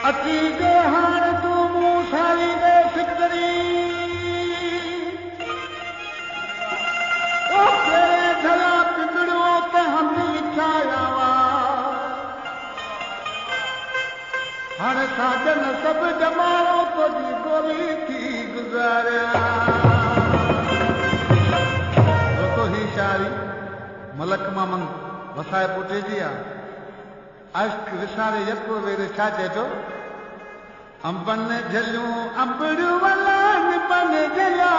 अची गे हाणे तूं मूं सारी दे फिक्री ओ तेरे झला पिंगड़ो ते हंध लिखाया वा हाणे साजन सब जमानो तुझी गोरी थी गुज़ारिया तो ही शायरी मलक मामन वसाए पुटे जी आहे अश्क विसारे यको वेरे छा चए थो अंबन झलियूं अंबड़ू वलान बन गया